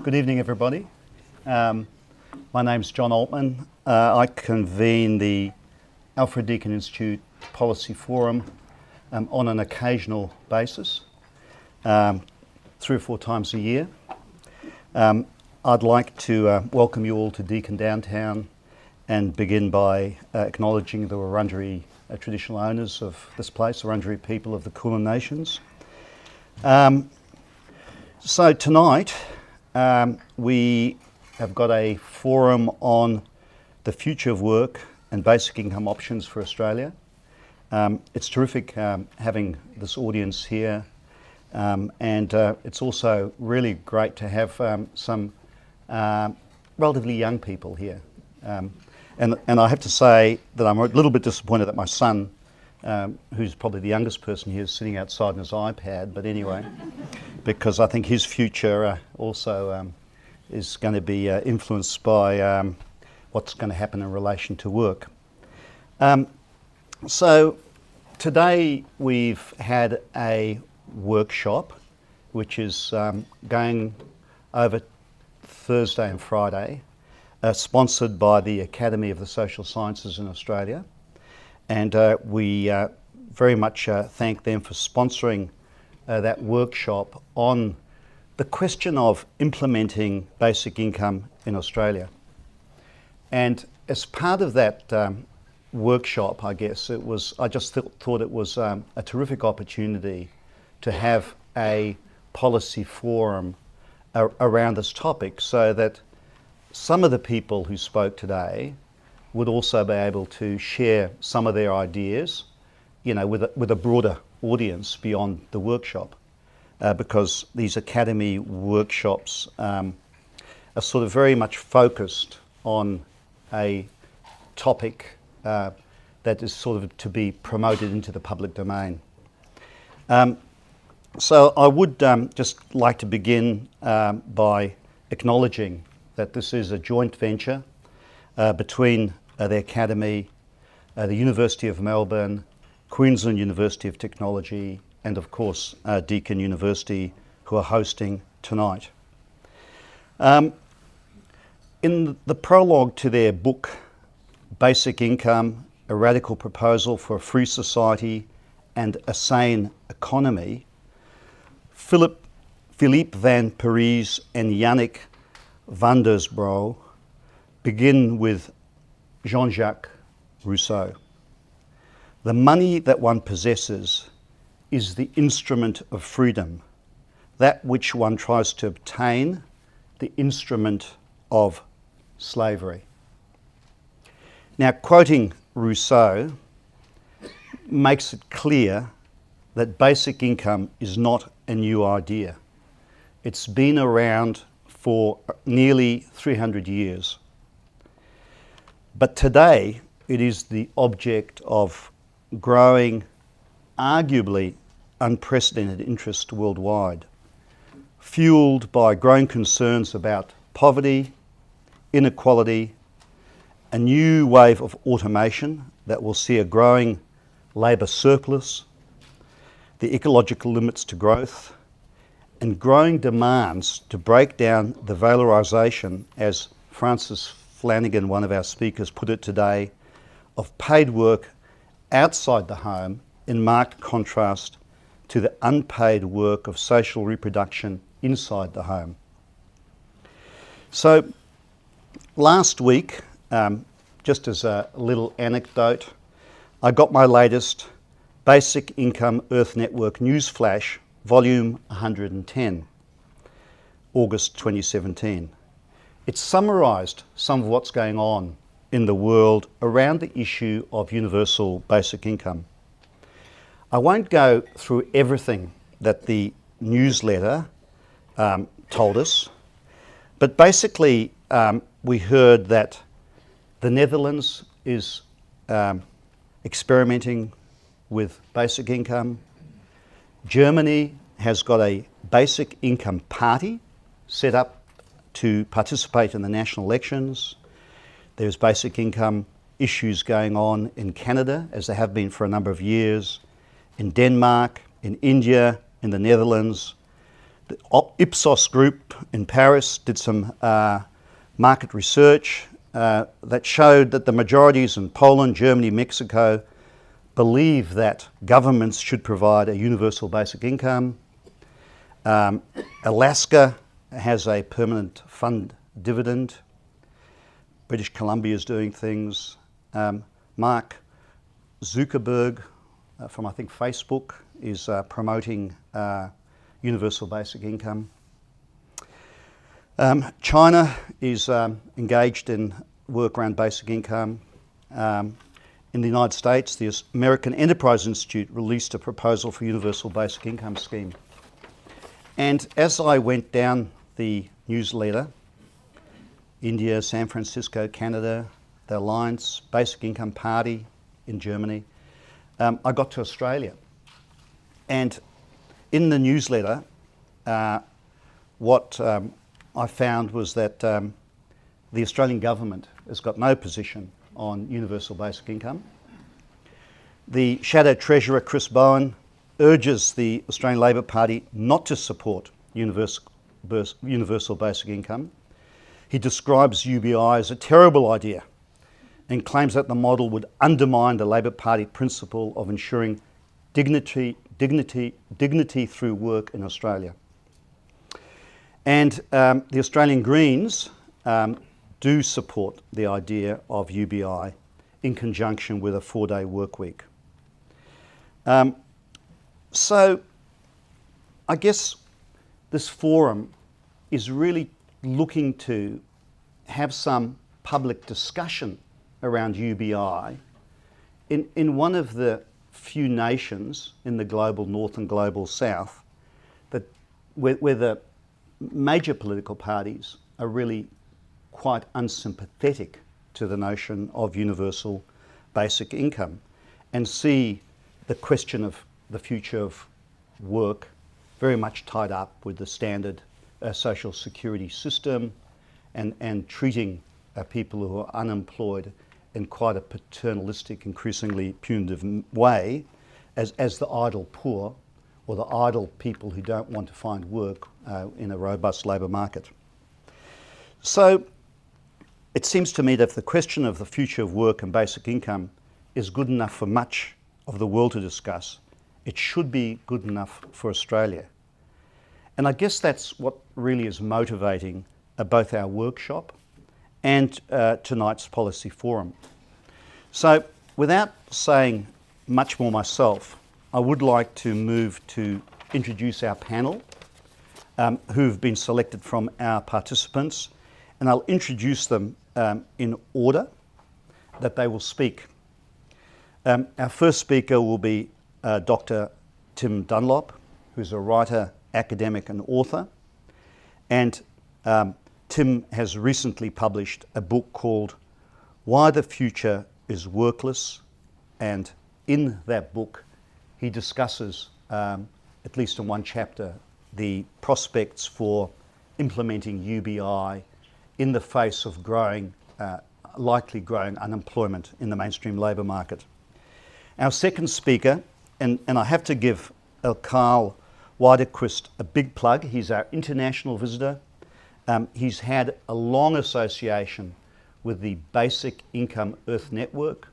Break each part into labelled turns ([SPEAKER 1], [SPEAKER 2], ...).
[SPEAKER 1] Good evening, everybody. My name's Jon Altman. I convene the Alfred Deakin Institute Policy Forum on an occasional basis, 3 or 4 times a year. I'd like to welcome you all to Deakin Downtown and begin by acknowledging the Wurundjeri traditional owners of this place, the Wurundjeri people of the Kulin Nations. So tonight we have got a forum on the future of work and basic income options for Australia. It's terrific having this audience here, and it's also really great to have some relatively young people here. And I have to say that I'm a little bit disappointed that my son, who's probably the youngest person here, is sitting outside on his iPad, but anyway, because I think his future also is going to be influenced by what's going to happen in relation to work. So today we've had a workshop which is going over Thursday and Friday, sponsored by the Academy of the Social Sciences in Australia, and we very much thank them for sponsoring that workshop on the question of implementing basic income in Australia. And as part of that workshop, I guess I just thought it was a terrific opportunity to have a policy forum around this topic, so that some of the people who spoke today would also be able to share some of their ideas, with a broader audience beyond the workshop, because these academy workshops are sort of very much focused on a topic that is sort of to be promoted into the public domain. So I would just like to begin by acknowledging that this is a joint venture between the Academy, the University of Melbourne, Queensland University of Technology, and of course Deakin University, who are hosting tonight. In the prologue to their book, Basic Income, A Radical Proposal for a Free Society and a Sane Economy, Philippe van Parijs and Yannick van der Sbro begin with Jean-Jacques Rousseau. The money that one possesses is the instrument of freedom, that which one tries to obtain, the instrument of slavery. Now, quoting Rousseau makes it clear that basic income is not a new idea. It's been around for nearly 300 years. But today it is the object of growing, arguably unprecedented interest worldwide, fueled by growing concerns about poverty, inequality, a new wave of automation that will see a growing labour surplus, the ecological limits to growth, and growing demands to break down the valorisation, as Francis Flanagan, one of our speakers, put it today, of paid work outside the home, in marked contrast to the unpaid work of social reproduction inside the home. So last week, just as a little anecdote, I got my latest Basic Income Earth Network Newsflash, volume 110, August 2017. It summarised some of what's going on in the world around the issue of universal basic income. I won't go through everything that the newsletter told us, but basically we heard that the Netherlands is experimenting with basic income. Germany has got a basic income party set up to participate in the national elections. There's basic income issues going on in Canada, as there have been for a number of years, in Denmark, in India, in the Netherlands. The Ipsos Group in Paris did some market research that showed that the majorities in Poland, Germany, Mexico believe that governments should provide a universal basic income. Alaska has a permanent fund dividend. British Columbia is doing things. Mark Zuckerberg from I think Facebook is promoting universal basic income. China is engaged in work around basic income. In the United States, the American Enterprise Institute released a proposal for universal basic income scheme. And as I went down the newsletter, India, San Francisco, Canada, the Alliance Basic Income Party in Germany, I got to Australia. And in the newsletter, what I found was that the Australian government has got no position on universal basic income. The Shadow Treasurer, Chris Bowen, urges the Australian Labor Party not to support universal basic income. He describes UBI as a terrible idea and claims that the model would undermine the Labor Party principle of ensuring dignity through work in Australia. And the Australian Greens do support the idea of UBI in conjunction with a 4-day work week. So I guess this forum is really looking to have some public discussion around UBI in one of the few nations in the global north and global south that where the major political parties are really quite unsympathetic to the notion of universal basic income and see the question of the future of work very much tied up with the standard social security system and treating people who are unemployed in quite a paternalistic, increasingly punitive way as the idle poor or the idle people who don't want to find work in a robust labour market. So it seems to me that if the question of the future of work and basic income is good enough for much of the world to discuss, it should be good enough for Australia. And I guess that's what really is motivating both our workshop and tonight's policy forum. So without saying much more myself, I would like to move to introduce our panel who've been selected from our participants, and I'll introduce them in order that they will speak. Our first speaker will be Dr. Tim Dunlop, who's a writer, academic and author, and Tim has recently published a book called Why the Future is Workless, and in that book he discusses, at least in one chapter, the prospects for implementing UBI in the face of likely growing unemployment in the mainstream labour market. Our second speaker, and I have to give Carl Weidequist a big plug. He's our international visitor. He's had a long association with the Basic Income Earth Network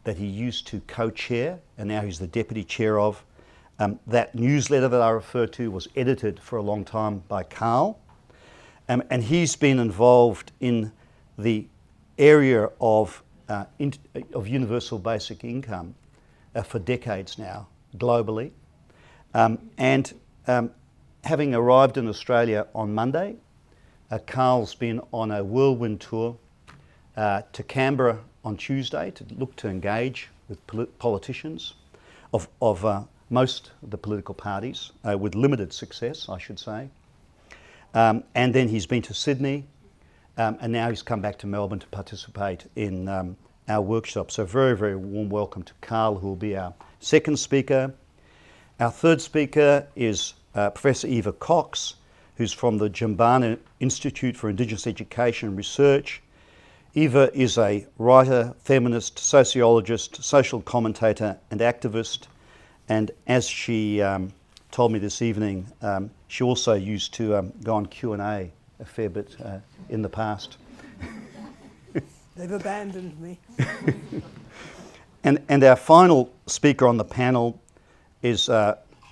[SPEAKER 1] that he used to co-chair, and now he's the deputy chair of. That newsletter that I referred to was edited for a long time by Carl, and he's been involved in the area of universal basic income for decades now, globally. Having arrived in Australia on Monday, Carl's been on a whirlwind tour to Canberra on Tuesday to look to engage with politicians of most of the political parties, with limited success, I should say. And then he's been to Sydney, and now he's come back to Melbourne to participate in our workshop. So very, very warm welcome to Carl, who will be our second speaker. Our third speaker is Professor Eva Cox, who's from the Jimbana Institute for Indigenous Education and Research. Eva is a writer, feminist, sociologist, social commentator and activist, and as she told me this evening she also used to go on Q&A a fair bit in the past.
[SPEAKER 2] They've abandoned me.
[SPEAKER 1] And our final speaker on the panel is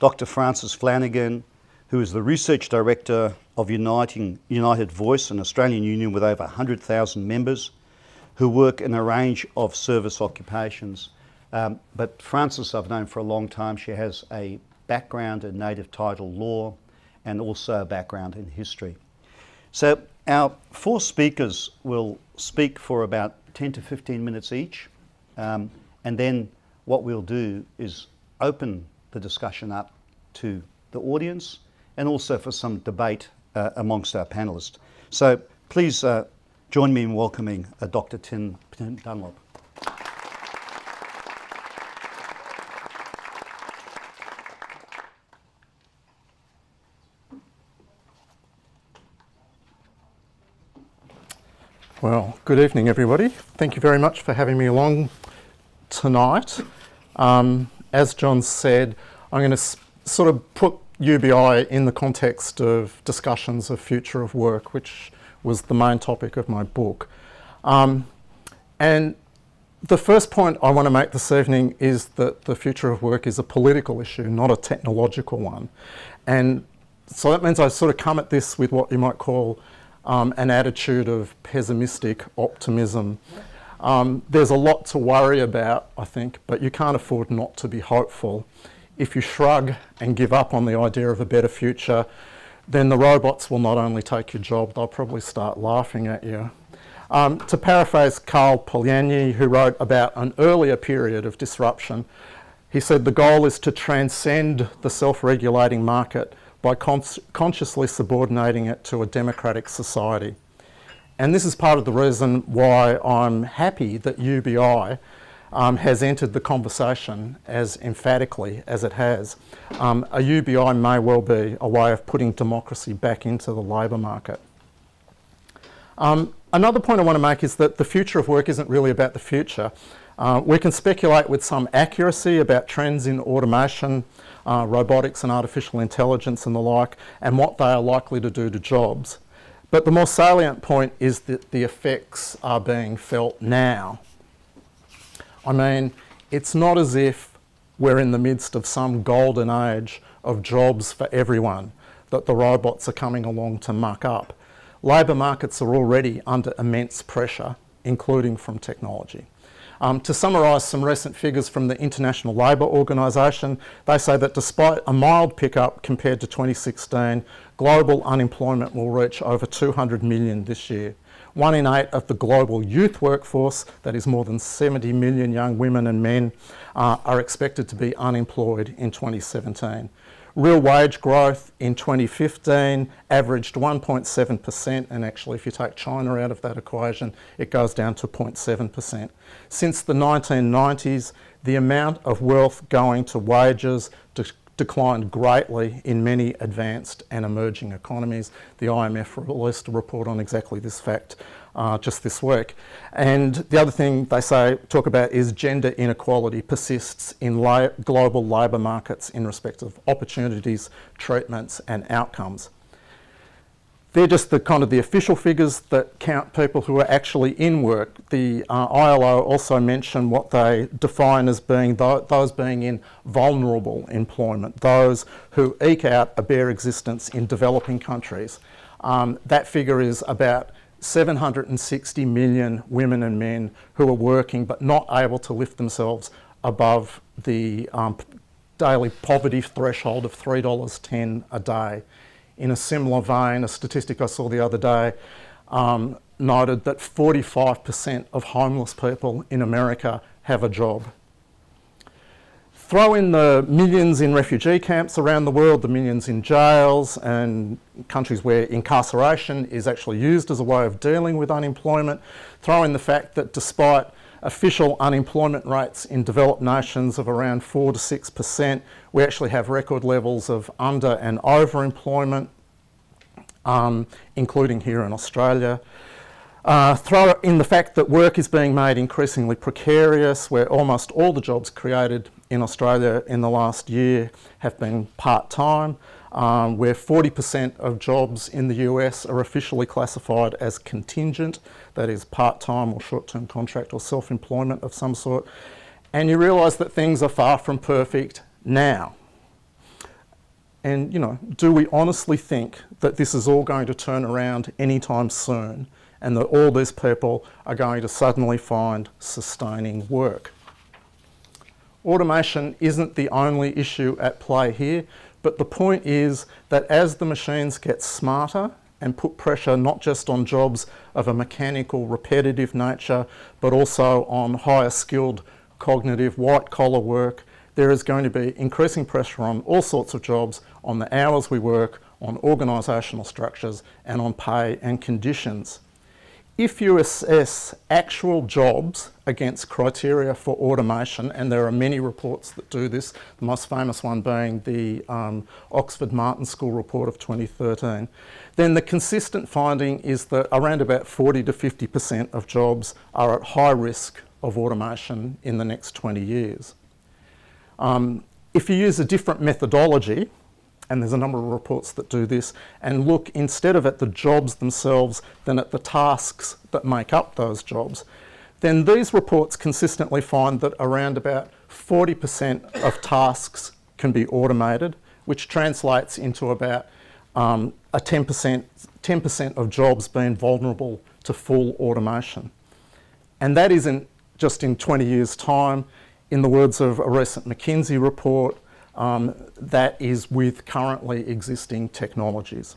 [SPEAKER 1] Dr. Frances Flanagan, who is the Research Director of United Voice, an Australian union with over 100,000 members who work in a range of service occupations. But Frances I've known for a long time. She has a background in native title law and also a background in history. So our four speakers will speak for about 10 to 15 minutes each. And then what we'll do is open the discussion up to the audience and also for some debate amongst our panelists. So please join me in welcoming Dr. Tim Dunlop.
[SPEAKER 3] Well, good evening, everybody. Thank you very much for having me along tonight. As John said, I'm going to sort of put UBI in the context of discussions of future of work, which was the main topic of my book. And the first point I want to make this evening is that the future of work is a political issue, not a technological one. And so that means I sort of come at this with what you might call an attitude of pessimistic optimism. There's a lot to worry about, I think, but you can't afford not to be hopeful. If you shrug and give up on the idea of a better future, then the robots will not only take your job, they'll probably start laughing at you. To paraphrase Karl Polanyi, who wrote about an earlier period of disruption, he said the goal is to transcend the self-regulating market by consciously subordinating it to a democratic society. And this is part of the reason why I'm happy that UBI has entered the conversation as emphatically as it has. A UBI may well be a way of putting democracy back into the labour market. Another point I want to make is that the future of work isn't really about the future. We can speculate with some accuracy about trends in automation, robotics and artificial intelligence and the like, and what they are likely to do to jobs. But the more salient point is that the effects are being felt now. I mean, it's not as if we're in the midst of some golden age of jobs for everyone that the robots are coming along to muck up. Labour markets are already under immense pressure, including from technology. To summarise some recent figures from the International Labour Organisation, they say that despite a mild pickup compared to 2016, global unemployment will reach over 200 million this year. 1 in 8 of the global youth workforce, that is more than 70 million young women and men, are expected to be unemployed in 2017. Real wage growth in 2015 averaged 1.7%, and actually if you take China out of that equation, it goes down to 0.7%. Since the 1990s, the amount of wealth going to wages declined greatly in many advanced and emerging economies. The IMF released a report on exactly this fact just this week. And the other thing they talk about is gender inequality persists in global labour markets in respect of opportunities, treatments and outcomes. They're just the official figures that count people who are actually in work. The ILO also mentioned what they define as being those being in vulnerable employment, those who eke out a bare existence in developing countries. That figure is about 760 million women and men who are working but not able to lift themselves above the daily poverty threshold of $3.10 a day. In a similar vein, a statistic I saw the other day noted that 45% of homeless people in America have a job. Throw in the millions in refugee camps around the world, the millions in jails and countries where incarceration is actually used as a way of dealing with unemployment. Throw in the fact that despite official unemployment rates in developed nations of around 4 to 6%, we actually have record levels of under and overemployment, including here in Australia. Throw in the fact that work is being made increasingly precarious, where almost all the jobs created in Australia in the last year have been part-time, where 40% of jobs in the US are officially classified as contingent, that is part-time or short-term contract or self-employment of some sort. And you realise that things are far from perfect now. And, you know, do we honestly think that this is all going to turn around anytime soon and that all these people are going to suddenly find sustaining work? Automation isn't the only issue at play here, but the point is that as the machines get smarter and put pressure not just on jobs of a mechanical, repetitive nature, but also on higher skilled, cognitive, white-collar work, there is going to be increasing pressure on all sorts of jobs, on the hours we work, on organisational structures, and on pay and conditions. If you assess actual jobs against criteria for automation, and there are many reports that do this, the most famous one being the Oxford Martin School report of 2013, then the consistent finding is that around about 40 to 50% of jobs are at high risk of automation in the next 20 years. If you use a different methodology, and there's a number of reports that do this, and look instead of at the jobs themselves, then at the tasks that make up those jobs, then these reports consistently find that around about 40% of tasks can be automated, which translates into about a 10% of jobs being vulnerable to full automation. And that isn't just in 20 years' time. In the words of a recent McKinsey report, that is with currently existing technologies.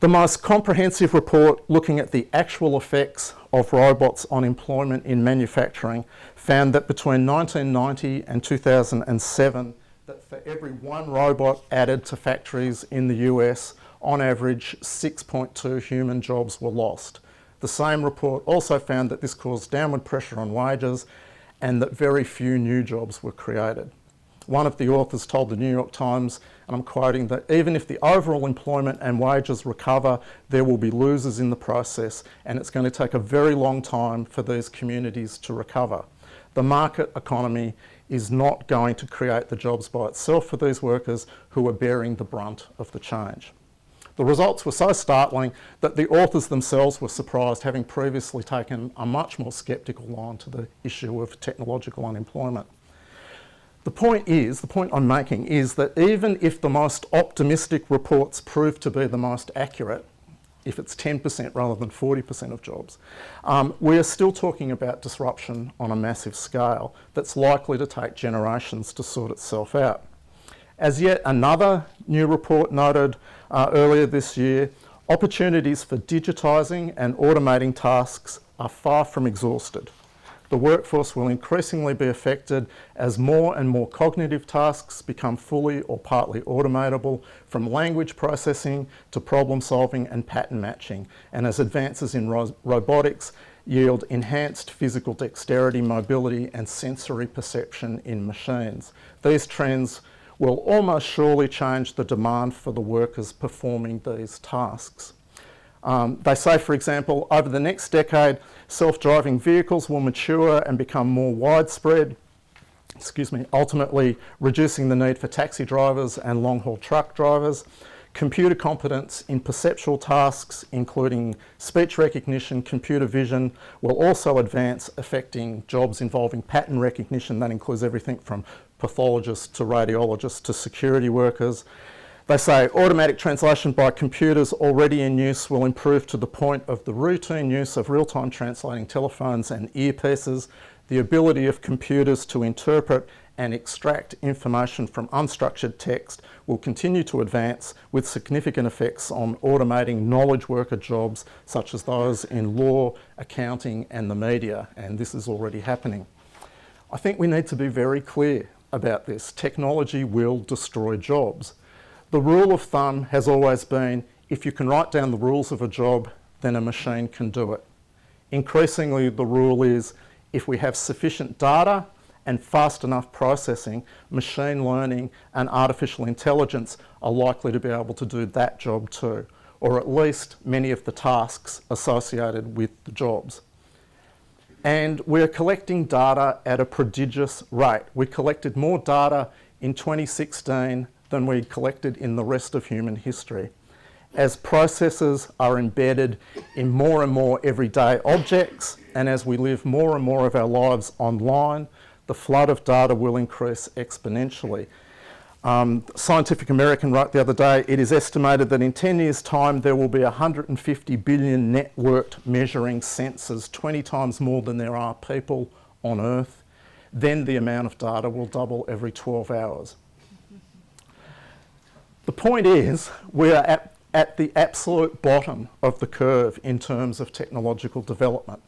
[SPEAKER 3] The most comprehensive report looking at the actual effects of robots on employment in manufacturing found that between 1990 and 2007, that for every one robot added to factories in the US, on average 6.2 human jobs were lost. The same report also found that this caused downward pressure on wages and that very few new jobs were created. One of the authors told the New York Times, and I'm quoting, that even if the overall employment and wages recover, there will be losers in the process, and it's going to take a very long time for these communities to recover. The market economy is not going to create the jobs by itself for these workers who are bearing the brunt of the change. The results were so startling that the authors themselves were surprised, having previously taken a much more sceptical line to the issue of technological unemployment. The point I'm making is that even if the most optimistic reports prove to be the most accurate, if it's 10% rather than 40% of jobs, we are still talking about disruption on a massive scale that's likely to take generations to sort itself out. As yet another new report noted earlier this year, opportunities for digitising and automating tasks are far from exhausted. The workforce will increasingly be affected as more and more cognitive tasks become fully or partly automatable, from language processing to problem solving and pattern matching, and as advances in robotics yield enhanced physical dexterity, mobility and sensory perception in machines. These trends will almost surely change the demand for the workers performing these tasks. They say, for example, over the next decade, self-driving vehicles will mature and become more widespread, ultimately reducing the need for taxi drivers and long-haul truck drivers. Computer competence in perceptual tasks, including speech recognition, computer vision, will also advance, affecting jobs involving pattern recognition. That includes everything from pathologists to radiologists to security workers. They say automatic translation by computers already in use will improve to the point of the routine use of real-time translating telephones and earpieces. The ability of computers to interpret and extract information from unstructured text will continue to advance, with significant effects on automating knowledge worker jobs such as those in law, accounting and the media, and this is already happening. I think we need to be very clear about this. Technology will destroy jobs. The rule of thumb has always been, if you can write down the rules of a job, then a machine can do it. Increasingly, the rule is, if we have sufficient data and fast enough processing, machine learning and artificial intelligence are likely to be able to do that job too, or at least many of the tasks associated with the jobs. And we're collecting data at a prodigious rate. We collected more data in 2016 than we collected in the rest of human history. As processes are embedded in more and more everyday objects, and as we live more and more of our lives online, the flood of data will increase exponentially. Scientific American wrote the other day, it is estimated that in 10 years' time there will be 150 billion networked measuring sensors, 20 times more than there are people on Earth. Then the amount of data will double every 12 hours. The point is, we are at the absolute bottom of the curve in terms of technological development.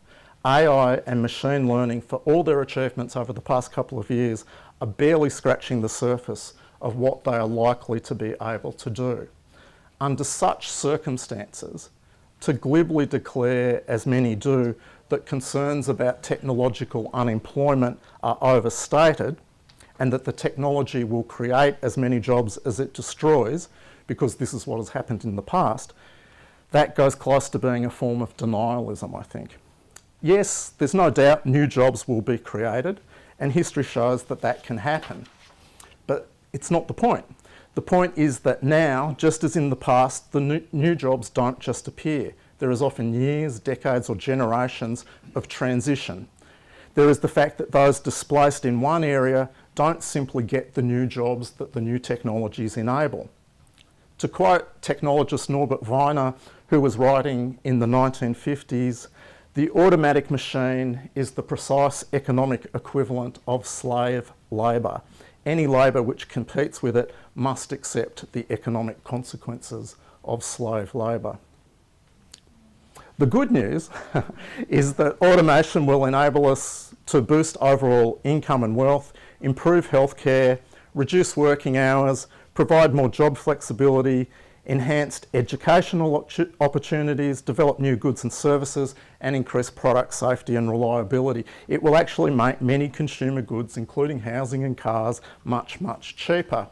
[SPEAKER 3] AI and machine learning, for all their achievements over the past couple of years, are barely scratching the surface of what they are likely to be able to do. Under such circumstances, to glibly declare, as many do, that concerns about technological unemployment are overstated and that the technology will create as many jobs as it destroys, because this is what has happened in the past, that goes close to being a form of denialism, I think. Yes, there's no doubt new jobs will be created, and history shows that that can happen. But it's not the point. The point is that now, just as in the past, the new jobs don't just appear. There is often years, decades, or generations of transition. There is the fact that those displaced in one area don't simply get the new jobs that the new technologies enable. To quote technologist Norbert Wiener, who was writing in the 1950s, the automatic machine is the precise economic equivalent of slave labour. Any labour which competes with it must accept the economic consequences of slave labour. The good news is that automation will enable us to boost overall income and wealth, improve healthcare, reduce working hours, provide more job flexibility, enhanced educational opportunities, develop new goods and services, and increase product safety and reliability. It will actually make many consumer goods, including housing and cars, much, much cheaper.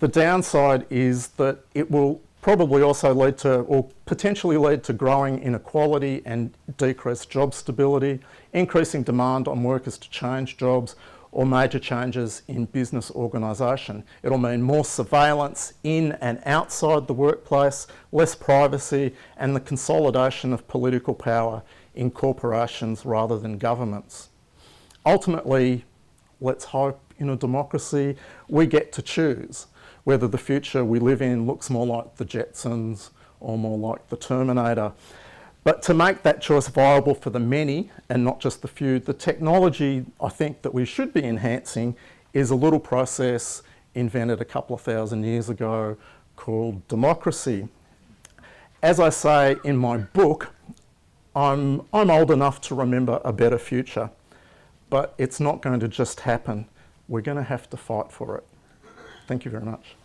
[SPEAKER 3] The downside is that it will probably also lead to, or potentially lead to, growing inequality and decreased job stability, increasing demand on workers to change jobs, or major changes in business organisation. It'll mean more surveillance in and outside the workplace, less privacy, and the consolidation of political power in corporations rather than governments. Ultimately, let's hope in a democracy we get to choose whether the future we live in looks more like the Jetsons or more like the Terminator. But to make that choice viable for the many and not just the few, the technology I think that we should be enhancing is a little process invented a couple of thousand years ago called democracy. As I say in my book, I'm old enough to remember a better future, but it's not going to just happen. We're going to have to fight for it. Thank you very much.